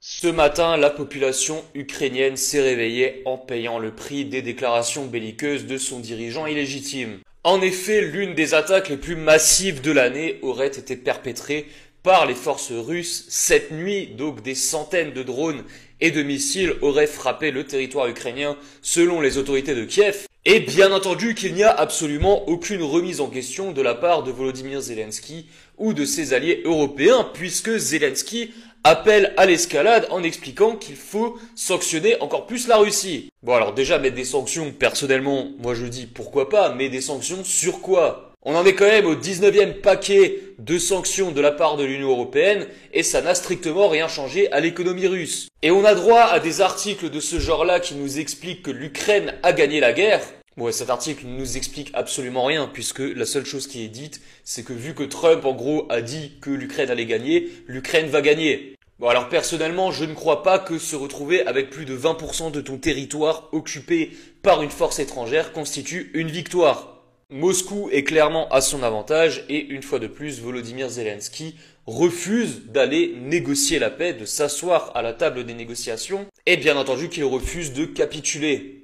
Ce matin, la population ukrainienne s'est réveillée en payant le prix des déclarations belliqueuses de son dirigeant illégitime. En effet, l'une des attaques les plus massives de l'année aurait été perpétrée par les forces russes cette nuit, donc des centaines de drones et de missiles auraient frappé le territoire ukrainien selon les autorités de Kiev. Et bien entendu qu'il n'y a absolument aucune remise en question de la part de Volodymyr Zelensky ou de ses alliés européens, puisque Zelensky appelle à l'escalade en expliquant qu'il faut sanctionner encore plus la Russie. Bon alors déjà mettre des sanctions, personnellement, moi je dis pourquoi pas, mais des sanctions sur quoi? On en est quand même au 19e paquet de sanctions de la part de l'Union européenne et ça n'a strictement rien changé à l'économie russe. Et on a droit à des articles de ce genre-là qui nous expliquent que l'Ukraine a gagné la guerre. Bon, cet article ne nous explique absolument rien puisque la seule chose qui est dite, c'est que vu que Trump en gros a dit que l'Ukraine allait gagner, l'Ukraine va gagner. Bon alors personnellement, je ne crois pas que se retrouver avec plus de 20% de ton territoire occupé par une force étrangère constitue une victoire. Moscou est clairement à son avantage et une fois de plus, Volodymyr Zelensky refuse d'aller négocier la paix, de s'asseoir à la table des négociations et bien entendu qu'il refuse de capituler.